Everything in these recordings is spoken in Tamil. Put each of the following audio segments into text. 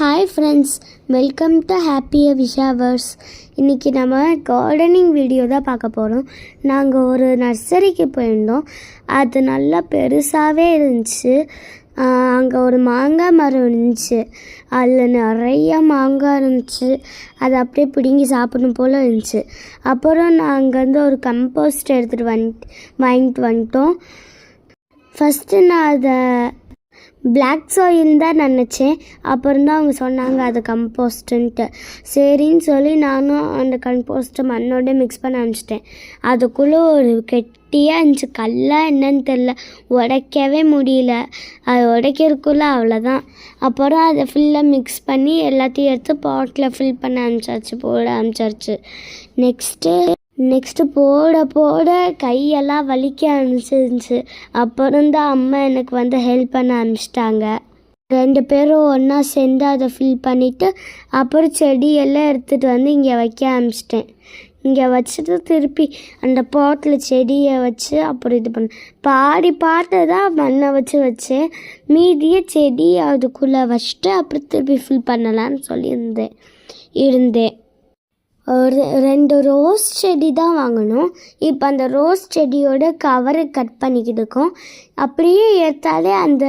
Hi friends, welcome to happier விஷாவர்ஸ். இன்றைக்கி நம்ம கார்டனிங் வீடியோ தான் பார்க்க போகிறோம். நாங்கள் ஒரு நர்சரிக்கு போயிருந்தோம். அது நல்லா பெருசாகவே இருந்துச்சு. அங்கே ஒரு மாங்காய் மரம் இருந்துச்சு. அதில் நிறையா மாங்காய் இருந்துச்சு. அதை அப்படியே பிடுங்கி சாப்பிடணும் போல் இருந்துச்சு. அப்புறம் நான் அங்கேருந்து ஒரு கம்போஸ்ட் எடுத்துகிட்டு வாங்கிட்டு வந்துட்டோம். ஃபஸ்ட்டு நான் அதை பிளாக் சாயில் தான் நினச்சேன். அப்புறம் தான் அவங்க சொன்னாங்க அது கம்போஸ்ட்டுன்ட்டு. சரின்னு சொல்லி நானும் அந்த கம்போஸ்ட்டை மண்ணோட மிக்ஸ் பண்ண ஆரம்பிச்சிட்டேன். அதுக்குள்ளே ஒரு கெட்டியாக இருந்துச்சு. கல்லாக என்னன்னு தெரில, உடைக்கவே முடியல. அது உடைக்கிறதுக்குள்ளே அவ்வளோதான். அப்புறம் அதை ஃபுல்லாக மிக்ஸ் பண்ணி எல்லாத்தையும் எடுத்து பாட்டில் ஃபில் பண்ண போட ஆரம்பிச்சாச்சு. நெக்ஸ்ட்டு போட கையெல்லாம் வலிக்க ஆரம்பிச்சிருந்துச்சு. அப்புறம் தான் அம்மா எனக்கு ஹெல்ப் பண்ண ஆரம்பிச்சிட்டாங்க. 2 பேரும் ஒன்றா சேர்ந்து அதை ஃபில் பண்ணிவிட்டு அப்புறம் செடியெல்லாம் எடுத்துகிட்டு இங்கே வைக்க ஆரம்பிச்சிட்டேன். இங்கே வச்சுட்டு திருப்பி அந்த பாட்டில் செடியை வச்சு அப்புறம் இது பண்ணேன். பாட்டை தான் மண்ணை வச்சேன். மீதியை செடி அதுக்குள்ளே வச்சுட்டு அப்புறம் திருப்பி ஃபில் பண்ணலான்னு இருந்தேன். ஒரு 2 ரோஸ் செடி தான் வாங்கணும். இப்போ அந்த ரோஸ் செடியோட கவரை கட் பண்ணிக்கிட்டு இருக்கோம். அப்படியே எடுத்தாலே அந்த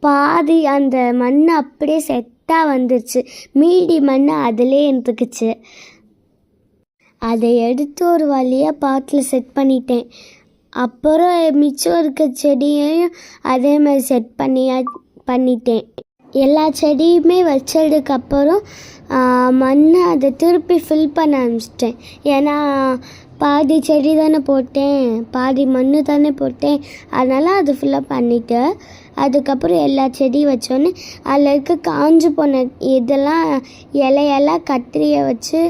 பாதி அந்த மண் அப்படியே செட்டாக வந்துருச்சு. மீதி மண் அதிலே எடுத்துக்குச்சு. அதை எடுத்து ஒரு வழியாக பாட்டில் செட் பண்ணிட்டேன். அப்புறம் மிச்சம் இருக்க செடியையும் அதே மாதிரி செட் பண்ணிட்டேன். எல்லா செடியுமே வச்சதுக்கப்புறம் மண்ணை அதை திருப்பி ஃபில் பண்ண ஆரம்பிச்சிட்டேன். ஏன்னா பாதி செடி தானே போட்டேன், பாதி மண் தானே போட்டேன். அதனால் அது ஃபுல்லாக பண்ணிவிட்டு அதுக்கப்புறம் எல்லா செடியும் வச்சோன்னே அதில் இருக்க காஞ்சு போன இதெல்லாம் இலையெல்லாம் கத்திரியை வச்சு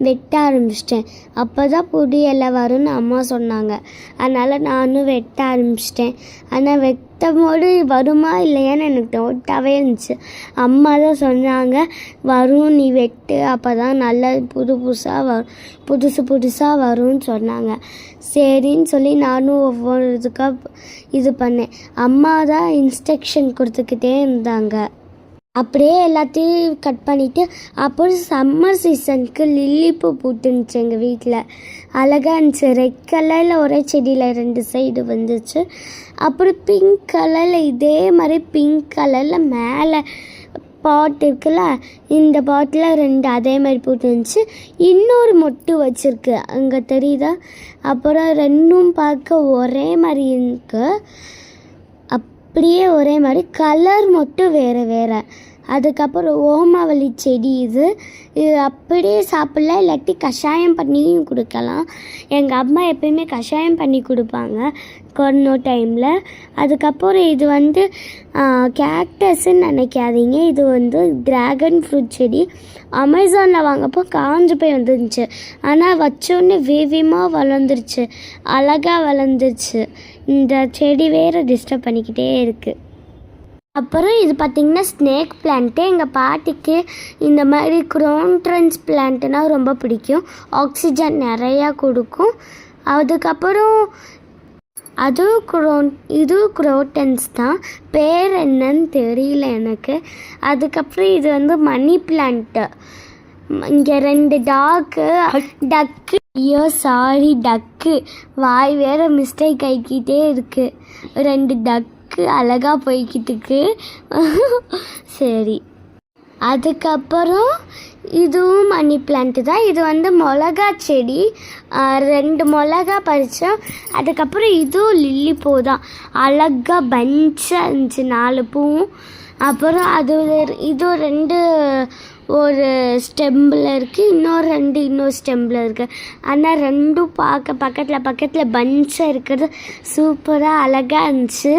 வெட்ட ஆரம்பிச்சிட்டேன். அப்போ தான் புது இலை வரும்னு அம்மா சொன்னாங்க. அதனால் நானும் வெட்ட ஆரம்பிச்சிட்டேன். ஆனால் வெட்டும் போது வருமா இல்லையான்னு எனக்கு டவுட்டாகவே இருந்துச்சு. அம்மா தான் சொன்னாங்க, வரும், நீ வெட்டு, அப்போ தான் நல்லா புதுசாக வரும்னு சொன்னாங்க. சரின்னு சொல்லி நானும் ஒவ்வொரு இதுக்காக இது பண்ணேன். அம்மா தான் இன்ஸ்ட்ரக்ஷன் கொடுத்துக்கிட்டே இருந்தாங்க. அப்படியே எல்லாத்தையும் கட் பண்ணிவிட்டு அப்புறம் சம்மர் சீசனுக்கு லில்லி பூ பூட்டுருந்துச்சு எங்கள் வீட்டில். அழகாக இருந்துச்சு. ரெட் கலரில் ஒரே செடியில் 2 சைடு வந்துச்சு. அப்புறம் பிங்க் கலரில் இதே மாதிரி பிங்க் கலரில் மேலே பாட் இருக்குல்ல, இந்த பாட்டில் 2 அதே மாதிரி பூட்டுருந்துச்சு. இன்னொரு மொட்டு வச்சுருக்கு, அங்கே தெரியுதா? அப்புறம் 2ம் பார்க்க ஒரே மாதிரி இருக்கு. அப்படியே ஒரே மாதிரி, கலர் மட்டும் வேறு. அதுக்கப்புறம் ஓமவல்லி செடி இது அப்படியே சாப்பிட்லாம், இல்லாட்டி கஷாயம் பண்ணியும் கொடுக்கலாம். எங்கள் அம்மா எப்பயுமே கஷாயம் பண்ணி கொடுப்பாங்க கொரோனா டைமில். அதுக்கப்புறம் இது கேக்டஸ்ன்னு நினைக்காதீங்க, இது ட்ராகன் ஃப்ரூட் செடி. அமேசானில் வாங்கப்போ காஞ்சு போய் வந்துருந்துச்சு. ஆனால் வச்சோடனே வேகமாக வளர்ந்துருச்சு, அழகாக வளர்ந்துருச்சு. இந்த செடி வேறு டிஸ்டர்ப் பண்ணிக்கிட்டே இருக்குது. அப்புறம் இது பார்த்திங்கன்னா ஸ்னேக் பிளான்ட்டு. எங்கள் பாட்டிக்கு இந்த மாதிரி க்ரோன்ட்ரன்ஸ் பிளான்ட்டுனால் ரொம்ப பிடிக்கும். ஆக்சிஜன் நிறையா கொடுக்கும். அதுக்கப்புறம் இது குரோட்டன்ஸ் தான், பேர் என்னன்னு தெரியல எனக்கு. அதுக்கப்புறம் இது மணி பிளான்ட்டு. இங்கே 2 டக்கு டக்கு வாய் வேறு மிஸ்டேக் ஆகிக்கிட்டே இருக்குது. 2 டக்கு அழகாக போய்கிட்டுருக்கு. சரி, அதுக்கப்புறம் இதுவும் மணி பிளான்ட்டு தான். இது மிளகா செடி. 2 மிளகா பறித்தோம். அதுக்கப்புறம் இதுவும் லில்லி பூ தான். அழகாக பஞ்சாக இருந்துச்சு 4 பூவும். அப்புறம் இது 2 ஒரு ஸ்டெம்பில் இருக்குது, இன்னொரு ஸ்டெம்பில் இருக்குது. ஆனால் 2ம் பார்க்க பக்கத்தில் பஞ்சாக இருக்கிறது சூப்பராக அழகாக இருந்துச்சு,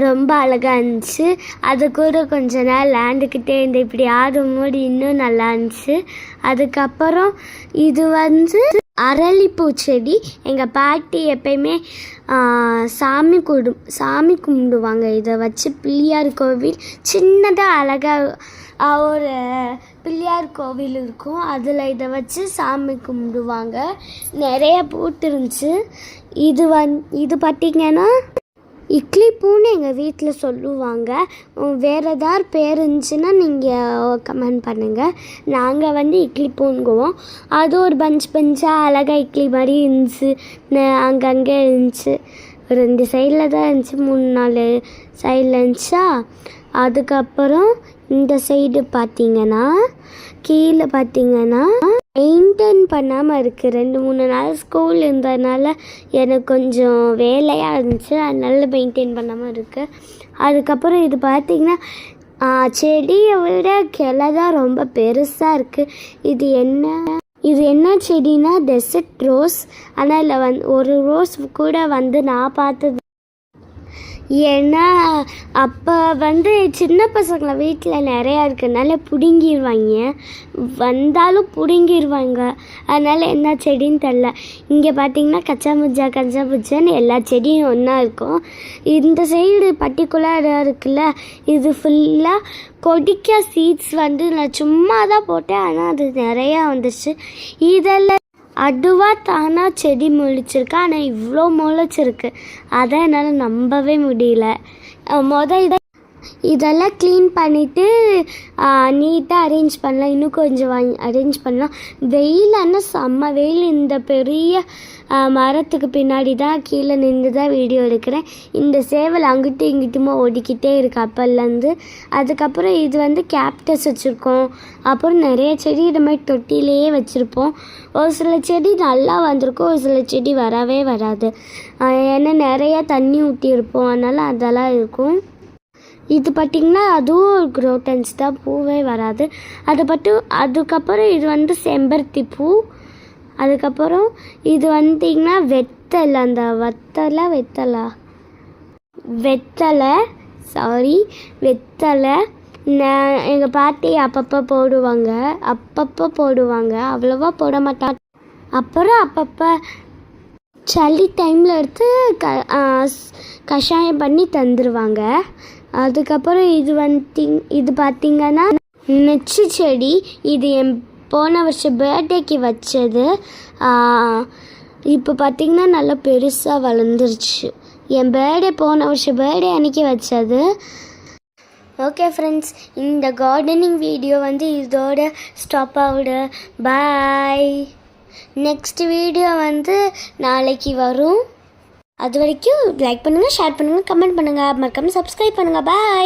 ரொம்ப அழகாக இருந்துச்சு. அது கூட கொஞ்ச நேரம் லேண்டுக்கிட்டே இருந்து இப்படி ஆடும்போது இன்னும் நல்லா இருந்துச்சு. அதுக்கப்புறம் இது அரளிப்பூ செடி. எங்கள் பாட்டி எப்பயுமே சாமி கும்பிடுவாங்க. இதை வச்சு பிள்ளையார் கோவில் சின்னதாக அழகாக ஒரு பிள்ளையார் கோவில் இருக்கும், அதில் இதை வச்சு சாமி கும்பிடுவாங்க. நிறைய பூட்டு இருந்துச்சு. இது பார்த்திங்கன்னா இட்லி பூன்னு எங்கள் வீட்டில் சொல்லுவாங்க. வேறு ஏதாவது பேர் இருந்துச்சுன்னா நீங்கள் கமெண்ட் பண்ணுங்கள். நாங்கள் வந்து இட்லி பூங்குவோம். அது ஒரு பஞ்சாக அழகாக இட்லி மாதிரி இருந்துச்சு. அங்கங்கே இருந்துச்சு. 2 சைடில் தான் இருந்துச்சு, 3-4 சைடில் இருந்துச்சா. அதுக்கப்புறம் இந்த சைடு பார்த்தீங்கன்னா கீழே பார்த்தீங்கன்னா மெயின்டைன் பண்ணாமல் இருக்குது. 2-3 நாள் ஸ்கூல் இருந்ததுனால எனக்கு கொஞ்சம் வேலையாக இருந்துச்சு, அதனால மெயின்டைன் பண்ணாமல் இருக்குது. அதுக்கப்புறம் இது பார்த்திங்கன்னா செடியை விட கிளை தான் ரொம்ப பெருசாக இருக்குது. இது என்ன செடினா டெசர்ட் ரோஸ். ஆனால் இல்லை ஒரு ரோஸ் கூட நான் பார்த்தது. ஏன்னா அப்போ சின்ன பசங்களை வீட்டில் நிறையா இருக்கிறதுனால வந்தாலும் பிடுங்கிடுவாங்க. அதனால் என்ன செடின்னு தெரில. இங்கே பார்த்தீங்கன்னா கச்சா புஜான்னு எல்லா செடியும் ஒன்றா இருக்கும். இந்த சைடு பர்டிகுலராக இருக்குல்ல, இது ஃபுல்லாக கொடிக்கா சீட்ஸ் நான் சும்மா தான் போட்டேன். ஆனால் அது நிறையா வந்துச்சு. இதெல்லாம் அதுவாக தானாக செடி முளைச்சிருக்கு. ஆனால் இவ்வளோ முளைச்சிருக்கு, அதை என்னால் நம்பவே முடியல. இதெல்லாம் க்ளீன் பண்ணிவிட்டு நீட்டாக அரேஞ்ச் பண்ணலாம். இன்னும் கொஞ்சம் அரேஞ்ச் பண்ணலாம். வெயிலான செம்ம வெயில். இந்த பெரிய மரத்துக்கு பின்னாடி தான் கீழே நின்று தான் வீடியோ எடுக்கிறேன். இந்த சேவல் அங்கிட்டும் இங்கிட்டுமா ஓடிக்கிட்டே இருக்குது அப்போலேருந்து. அதுக்கப்புறம் இது கேப்டஸ் வச்சுருக்கோம். அப்புறம் நிறைய செடி இந்த மாதிரி தொட்டிலேயே வச்சுருப்போம். ஒரு சில செடி நல்லா வந்திருக்கும், ஒரு சில செடி வரவே வராது. ஏன்னா நிறையா தண்ணி ஊற்றிருப்போம், அதனால் அதெல்லாம் இருக்கும். இது பார்த்திங்கன்னா அதுவும் குரோட்டன்ஸ் தான், பூவே வராது. அதுக்கப்புறம் இது செம்பருத்தி பூ. அதுக்கப்புறம் இது வந்திங்கன்னா வெத்தலை, அந்த வெத்தலை எங்கள் பாட்டி அப்பப்போ போடுவாங்க. அவ்வளோவா போட மாட்டாங்க. அப்புறம் அப்பப்போ சளி டைமில் எடுத்து கஷாயம் பண்ணி தந்துடுவாங்க. அதுக்கப்புறம் இது பார்த்திங்கன்னா நெச்சி செடி. இது என் போன வருஷம் பர்த்டேக்கு வச்சது. இப்போ பார்த்திங்கன்னா நல்லா பெருசாக வளர்ந்துருச்சு. என் போன வருஷம் பர்த்டே அன்றைக்கி வச்சது. ஓகே ஃப்ரெண்ட்ஸ், இந்த கார்டனிங் வீடியோ இதோட ஸ்டாப் ஆகுது. பாய். நெக்ஸ்ட் வீடியோ நாளைக்கு வரும். அது வரைக்கும் லைக் பண்ணுங்கள், ஷேர் பண்ணுங்கள், கமெண்ட் பண்ணுங்கள், மறக்காமல் சப்ஸ்கிரைப் பண்ணுங்கள். பாய்.